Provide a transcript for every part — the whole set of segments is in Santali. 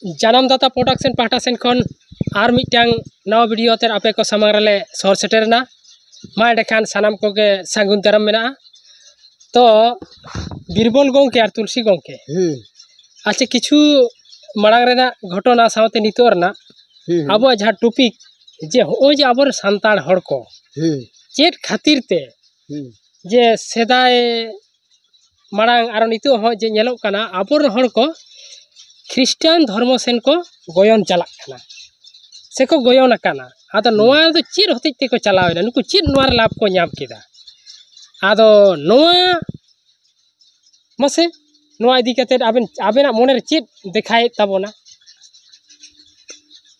जानम दाता प्रोडक्शन पाहटा सेन खन आर मिटांग नवा वीडियो ते आपे को सामांग रले सर सेटेरना मा एडेखान सानाम कोगे सागुन दाराम मेना तो बीरबल गोंके और तुलसी गोंके अच्छा किछु मांग रेना घटना सावते नितो रना अब जहाँ टॉपिक जे हो जे आबर संताड़ हड़ को चेट खातिर ते जे सेदाय मांग आरो नितो हो जे नेलोग काना आबर हड़ को ख्रिस्टान धर्म सेन को गोयन चलाक काना से को गोयन काना आदो नोआ दो चेर होते ते को चलावेना नुकु चेर नोआर लाभ को ᱧᱟᱢ केदा आदो नोआ मसे नोआ इदी कते आबेना मोने रे चेर देखाय ताबोना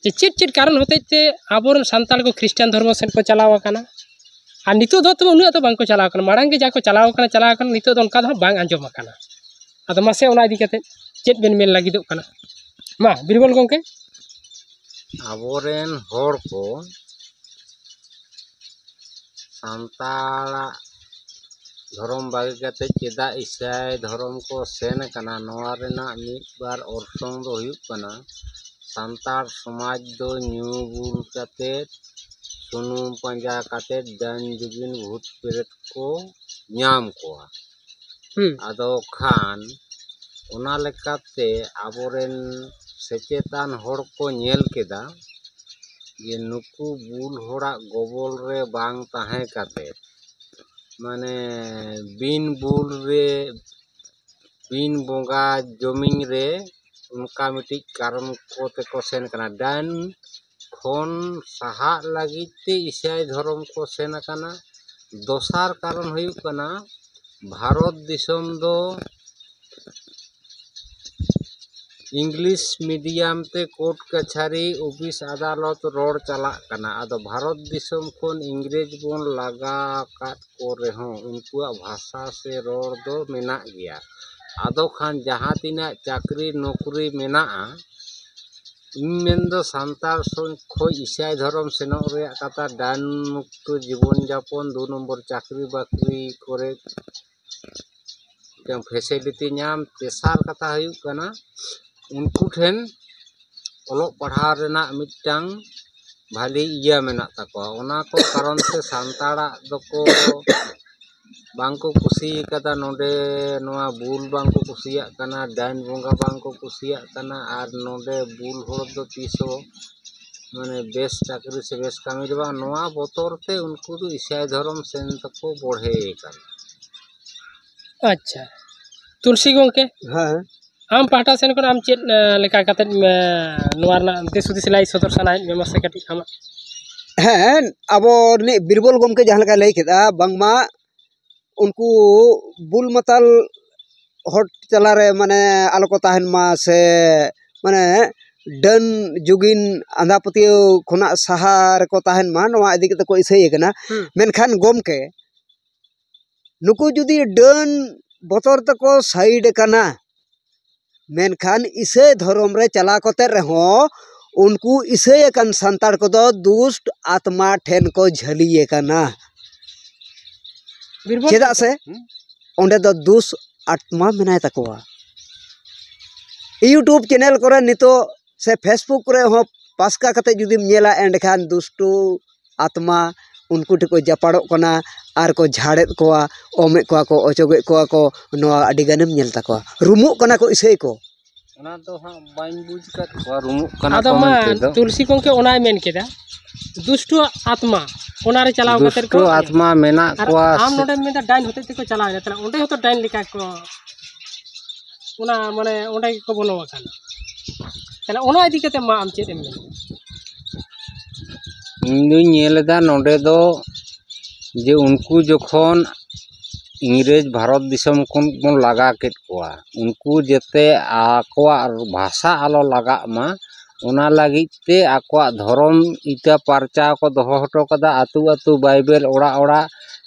जे चेर चेर कारण होते ते आबोरन संताल को ख्रिस्टान धर्म सेन को चलावा काना आ नितो दो तो उनु तो बांग को चलावा काना मारांग के जाको चलावा काना नितो दो उनका दो बांग आंजोम काना आदो मसे ओना इदी कते चेत बेन मेन लागिदो काना मा बीरबल गोंके आबोरेन होड़ को संताला धर्म बागी कते चेदा ईसाई धर्म को सेन कना नोआ रेना मिद बार ऑर्सोंग दो हुयुग कना संताल समाज दो न्यू बुल कते सुनुम पंजा कते दान जुगिन भूत प्रेत को ᱧᱟᱢ कोआ आदो खान ओना लेकाते आबोरेन सेचेतान होड़ को नेल केदा ये नुकु बुल होड़ा गोबल रे बांग ताहे काते माने बिन बुल रे बिन बोंगा जमीन रे उनका मिट्टी कारण को ते को सेन कना डान खोन सहा लगी ते ईसाई धर्म को सेन कना दोसार कारण हुयुग कना भारत दिसम दो इंग्लिश मीडियम ते कोर्ट कचहरी ऑफिस अदालत रोड चला कना आदो भारत दिसम कोन इंग्रेज बोन लगा काट को रेहो उनकुआ भाषा से रोड दो मेना गया आदो खान जहाँ तिना चाकरी नौकरी मेना इनमें दो संताल खो ईसाई धर्म सेनो रे कता डान मुक्त जीवन जापन 2 नंबर चाकरी बाकरी करे जम फैसिलिटी नाम तेसार कथा हुयुग कना उनको ठेन ओलो पढ़ा रेना मिटांग भाली इया मेना तको ओना को कारण से संताड़ा दको बांको कुसी कदा नोडे नोआ बुल बांको कुसिया कना डाइन बोंगा बांको कुसिया कना आर नोडे बुल होड़ दो तीसो माने बेस चाकरी से बेस कामी देबा नोआ बोतोर ते उनको दो ईसाई धर्म सेन तको बढ़े कना अच्छा तुलसी गोंके हां आम पाटा सेन को आम चेत लेका कते नोआरना देश दिसलाई सदर सनाय मेमसे कटी आम हाँ अब बीरबल गोमके जहाँ लगा लई केदा बांगमा उनको बुल मतल हट चला रे माने आलो को ताहन मा से माने डन जुगिन आंधापतियो खुना सहार को ताहन मा नवा इदी के को इसई कना मेनखान गोमके नुकु जुदी डन बतर तको साइड कना मेनखान इसे धर्म रे चला कोते रहो उनको इसे कन संताड़ को दो दुष्ट आत्मा ठेन को झलिए कना चेदा से ओंडे दो दुष्ट आत्मा मेनाय तकोआ यूट्यूब चैनल करे नितो से फेसबुक करे हो पासका कते जुदी नेला एंडखान दुष्टो आत्मा उनको ठको जपाड़ो कना आर को झाड़े कोआ ओमे को ओचोगे को नोआ अडी गनेम नेल तकोआ रुमु कना को इसे को ओना तो हां बाइन बुझ कर को रुमु कना आदो मा तुलसी कोंके ओनाय मेन केदा दुष्टो आत्मा ओना रे चलाव कते को दुष्टो आत्मा मेना को आम नोडे में डाइन होते को चलाव ने तला ओंडे होतो डाइन लिका को ओना माने ओंडे को बोलो काना तला ओना इदी कते मा आम चेत एम इंदु नेलदा नोडे दो जे उनको जखन इंग्रेज भारत दिसम कोन बन लगा केत कोआ उनको जेते आकोआ भाषा आलो लगा मा ओना लागिते आकोआ धर्म इटा परचा को दोहो हटो कदा आतु आतु बाइबल ओड़ा ओड़ा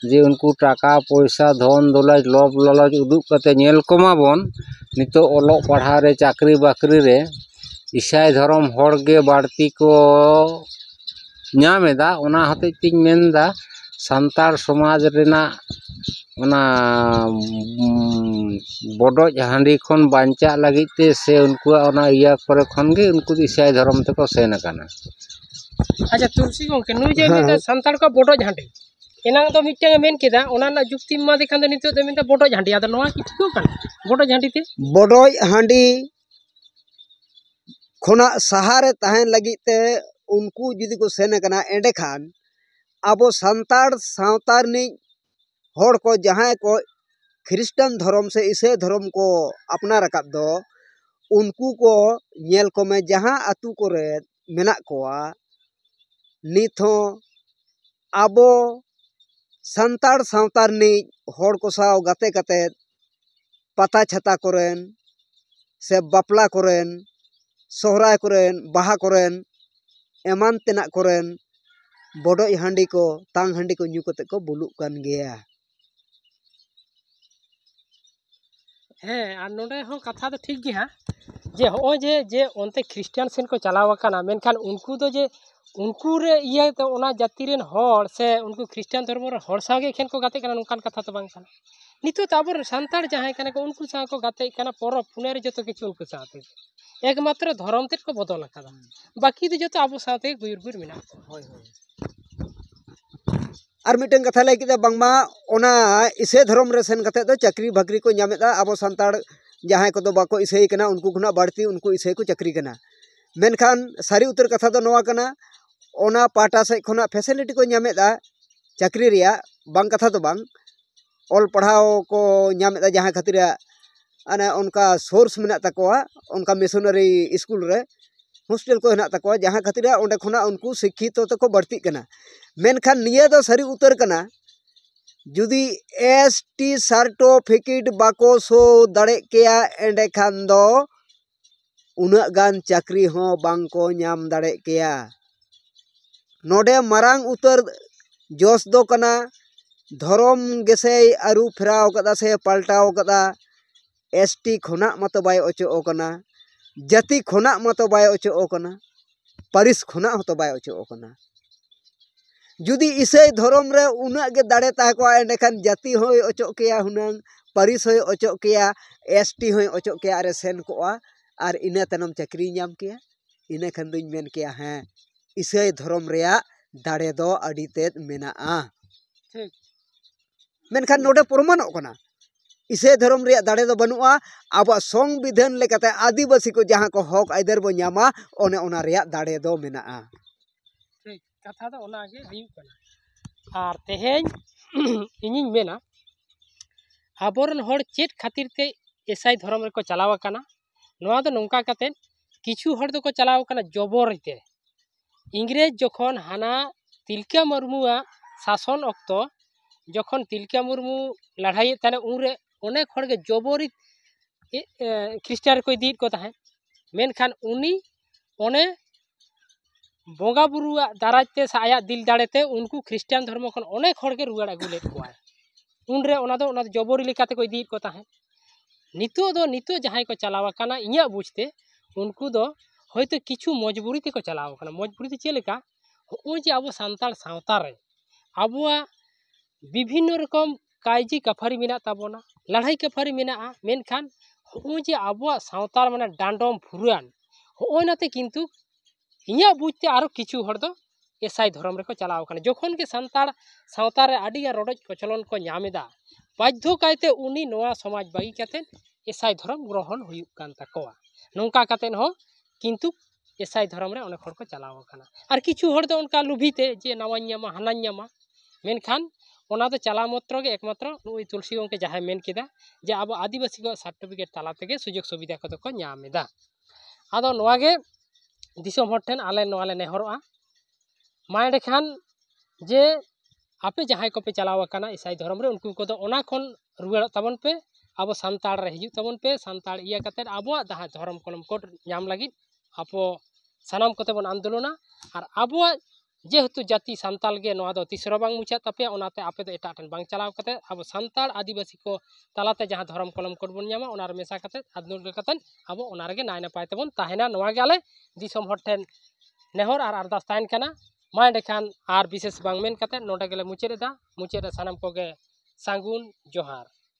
जे उनको टाका पैसा धन दौलत लोभ लालच उदुग कते नेल कोमा बन नितो ओलो पढ़ा रे चाकरी बाकरी रे ईसाई धर्म होड़ गे बाड़ती को ᱧᱟᱢᱮᱫᱟ ओना हते तिंग मेनदा संतार समाज रेना ᱚᱱᱟ ᱵᱚᱰᱚᱡ ᱦᱟᱺᱰᱤ ᱠᱷᱚᱱ ᱵᱟᱧᱪᱟᱜ ᱞᱟᱹᱜᱤᱫ ᱛᱮ ᱥᱮ ᱩᱱᱠᱩᱣᱟᱜ ᱚᱱᱟ ᱤᱭᱟᱹ ᱠᱚᱨᱮ ᱠᱷᱚᱱ ᱜᱮ ᱩᱱᱠᱩ ᱫᱚ ᱤᱥᱟᱹᱭ ᱫᱷᱚᱨᱚᱢ ᱛᱮᱠᱚ ᱥᱮᱱ ᱟᱠᱟᱱᱟ। ᱟᱪᱪᱷᱟ ᱛᱩᱞᱥᱤ ᱜᱚᱝᱠᱮ ᱱᱩᱭ ᱡᱮ ᱦᱮᱸ ᱢᱮᱱᱫᱟ ᱥᱟᱱᱛᱟᱲ ᱠᱚ ᱵᱚᱰᱚᱡ ᱦᱟᱺᱰᱤ ᱮᱱᱟᱝ ᱫᱚ ᱢᱤᱫᱴᱟᱝ ᱢᱮᱱ ᱠᱮᱫᱟ ᱚᱱᱟ ᱨᱮᱱᱟᱜ ᱡᱩᱠᱛᱤ ᱮᱢᱟᱫᱮ ᱠᱷᱟᱱ ᱫᱚ ᱱᱤᱛᱚᱜ ᱫᱚ ᱢᱮᱱᱫᱟ ᱵᱚᱰᱚᱡ ᱦᱟᱺᱰᱤ ᱟᱫᱚ ᱱᱚᱣᱟ ᱠᱤ ᱴᱷᱤᱠᱚᱜ ᱠᱟᱱᱟ ᱵᱚᱰᱚᱡ ᱦᱟᱺᱰᱤ ᱛᱮ? ᱵᱚᱰᱚᱡ ᱦᱟᱺᱰᱤ ᱠᱷᱚᱱᱟᱜ ᱥᱟᱦᱟᱨᱮ ᱛᱟᱦᱮᱱ ᱞᱟᱹᱜᱤᱫ ᱛᱮ ᱩᱱᱠᱩ ᱡᱩᱫᱤ ᱠᱚ ᱥᱮᱱ ᱟᱠᱟᱱᱟ ᱮᱸᱰᱮᱠᱷᱟᱱ ᱟᱵᱚ ᱥᱟᱱᱛᱟᱲ ᱥᱟᱶᱛᱟ ᱨᱤᱱᱤᱡ ᱦᱚᱲ ko ᱡᱟᱦᱟᱸᱭ ko খ্রিস্টান ধর্ম se ᱤᱥᱟᱹᱭ ধর্ম ko ᱟᱯᱱᱟᱨ ᱟᱠᱟᱫ ᱫᱚ उनको को ñel को में जहां अतु करे मेना कोआ नित हो आबो संताड़ सावतार नि होड़ को साव गाते गाते पता छता करेन से बापला करेन सोहराय करेन बाहा करेन एमान तेना करेन बड़ोई हांडी को तांग हांडी को ᱧᱩ कते को बुलुक कान गया। ᱦᱮᱸ ᱟᱨ ᱱᱚᱰᱮ ᱦᱚᱸ ᱠᱟᱛᱷᱟ ᱫᱚ ᱴᱷᱤᱠ ᱜᱮ ᱦᱟᱸᱜ ᱡᱮ ᱦᱚᱸᱜᱼᱚᱭ ᱡᱮ ᱚᱱᱛᱮ ᱠᱷᱨᱤᱥᱴᱟᱱ ᱥᱮᱱ ᱠᱚ ᱪᱟᱞᱟᱣ ᱟᱠᱟᱱᱟ ᱢᱮᱱᱠᱷᱟन ᱩᱱᱠᱩ ᱫᱚ ᱡᱮ ᱩᱱᱠᱩ ᱨᱮ ᱤᱭᱟᱹ ᱛᱚ ᱚᱱᱟ ᱡᱟᱹᱛᱤ ᱨᱮᱱ ᱦᱚᱲ ᱥᱮ ᱩᱱᱠᱩ ᱠᱷᱨᱤᱥᱴᱟᱱ ᱫᱷᱚᱨᱢᱚ ᱨᱮᱱ ᱦᱚᱲ ᱥᱟᱶᱜᱮ ᱮᱠᱷᱮᱱ ᱠᱚ ᱜᱟᱛᱮᱜ ᱠᱟᱱᱟ ᱱᱚᱝᱠᱟᱱ ᱠᱟᱛᱷᱟ ᱫᱚ ᱵᱟᱝ ᱠᱟᱱᱟ। ᱱᱤᱛᱚᱜ ᱫᱚ ᱟᱵᱚ ᱥᱟᱱᱛᱟᱲ ᱡᱟᱦᱟᱸᱭ ᱠᱟᱱᱟ ᱠᱚ ᱩᱱᱠᱩ ᱥᱟᱶ ᱠᱚ ᱜᱟᱛᱮᱜ ᱠᱟᱱᱟ ᱯᱚᱨᱚᱵᱽ ᱯᱩᱱᱟᱹᱭ ᱨᱮ ᱡᱚᱛᱚ ᱠᱤᱪᱷᱩ ᱩᱱᱠᱩ ᱥᱟᱶᱛᱮ ᱮᱠᱢᱟᱛᱨᱚ ᱫᱷᱚᱨᱚᱢ ᱛᱮᱫ ᱠᱚ ᱵᱚᱫᱚᱞ ᱟᱠᱟᱫᱟ ᱵᱟᱹᱠᱤ ᱫᱚ ᱡᱚᱛᱚ ᱟᱵᱚ ᱥᱟᱶᱛᱮ ᱜᱩᱭᱩᱨ ᱜᱩᱭᱩᱨ ᱢᱮᱱᱟᱜ ᱠᱚᱣᱟ। और मिटन कथा लई किदा बांगमा ओना इसे धर्म रे सेन कते दो चाकरी बाकरी को ᱧᱟᱢᱮᱫᱟ ᱟᱵᱚ ᱥᱟᱱᱛᱟᱲ ᱡᱟᱦᱟᱸᱭ ᱠᱚᱫᱚ ᱵᱟᱠᱚ ᱤᱥᱟᱹᱭ ᱠᱟᱱᱟ उनको खुना बाड़ती उनको इसे को चाकरी कना मेनखान सारी उतर कथा दो नोवा कना ओना पाटा से खुना फैसिलिटी को ᱧᱟᱢᱮᱫᱟ चाकरी रिया बांग कथा दो बांग ऑल पढ़ाओ को ᱧᱟᱢᱮᱫᱟ जहां खातिर अने उनका सोर्स मेना तकोआ उनका मिशनरी स्कूल रे हॉस्टल को हेना तकोआ जहां खातिर ओंडे खुना उनको शिक्षित तको बढ़ती कना मेनखान निया दो सारी उतर कना जुदी एसटी सर्टिफिकेट बाको सो दाड़े केया एंडे खान दो उना गान चाकरी हो बांको ᱧᱟᱢ दाड़े केया। नोडे मारांग उतर जोश दो कना धर्म गेसे आरु फेराव कदा से पाल्टाव कदा एसटी खुना मतो बाय ओचो कना जाति खुना मतो बाय ओचो कना पारिस खुना हतो बाय ओचो कना जुदी इसाई धर्म रे उना गे दाड़े ता को एंडेखान जाति होय ओचो केया हुनांग पारिस होय ओचो केया एसटी होय ओचो केया अरे सेन कोआ आर इना तनम चाकरी ᱧᱟᱢ केया इना खान दुñ मेन केया हैं इसाई धर्म रेया दाड़े दो अडी तेद मेनाआ ठीक मेनखान नोडे प्रमाणों कना इसाई धर्म रेया दाड़े दो बनुआ अब संविधान लेकाते आदिवासी को जहां को हक आइदर बो ᱧᱟᱢᱟ ओने ओना रेया दाड़े दो मेनाआ। ठीक कथा दो ओना गे हुयुग कना आर तेहेñ इनिñ मेना आबोरन हर चेत खातिर ते ईसाई धर्म रे को चलाव आकाना नोआ दो नोंका काते किछु हर दो को चलाव आकाना जबरते इंग्रेज जखन हाना तिलका मुर्मुआ शासन अक्तो जखन तिलका मुर्मू लड़ाई ताने उनरे अनेक हर गे जबरी ख्रिस्टान को इदी को ताहे मेनखान उनी ओने बोंगा बुरुआ दाराजते से आया दिल दाड़ेते उनको ख्रिस्टान धर्म खन अनेक हर गे रुआड़ आगु लेद कोआ उनरे ओना दो जबरी लेकाते को इदी को ताहे नितो जहां को चलाव आकाना इया बुझते उनको दो होयतो किछु मजबूरी ते को चलाव आकाना मजबूरी ते चेलेका होय जे आबो सांताल सावता रे आबोआ विभिन्न रकम कायजी कफारी मेना ताबोना लड़ाई कफारी मेना मेनखान होय जे आबोआ सावतार माने डांडम फुरान होय नाते किंतु इया बुझते आरो किछु हर दो ईसाई धर्म रे को चलाव आकाना जखन के सांतार सावता रे आडी रडज कचलन को ᱧᱟᱢᱮदा बाध्य कायते उनी नोआ समाज बागी काते ईसाई धर्म ग्रहण हुयुग कान ताकोआ नोंका काते हो किंतु ईसाई धर्म रे अनेक हर को चलाव आकाना आर किछु हर दो उनका लुभिते जे नावाñ ᱧᱟᱢᱟ हानाñ ᱧᱟᱢᱟ मेनखान ओना दो चला मात्र गे एकमात्र नुई तुलसी गंके जहां मेन केदा जे अब आदिवासी को सर्टिफिकेट ताला तेगे सुजोग सुविधा को को ᱧᱟᱢᱮदा आदो नोआ गे दिसोम हर ठेन आले नोआ ले नेहरोआ मा एंडेखान जे आपे जहां को पे चलाव आकाना ईसाई धर्म रे उनको को दो ओना खन रुवाड़ ताबन पे अब सांताड़ रे हिजु ताबन पे सांताड़ इया काते आबो दहा धर्म कलम कोड ᱧᱟᱢ लागिद आपो सानाम कोते बन आंदोलना आर आबो जेहेतु जाति सांताल गे नोआ दो तिसरो बांग मुचा तापे ओनाते आपे दो एटा ठन बांग चलाव काते अब सांताड़ आदिवासी को तालाते जहां धर्म कलम कोड बन ᱧᱟᱢᱟ ओनार मेसा काते आंदोलन काते अब ओना रे गे नाय नापाय तबन ताहेना नोआ गे आले दिसोम हर ठेन नेहर आर अरदास ताहेन काना मा एंडेखान आर विशेष बांग मेन काते नोडे गेले मुचेदा मुचेदा सानाम कोगे ᱥᱟᱹᱜᱩᱱ ᱡᱚᱦᱟᱨ।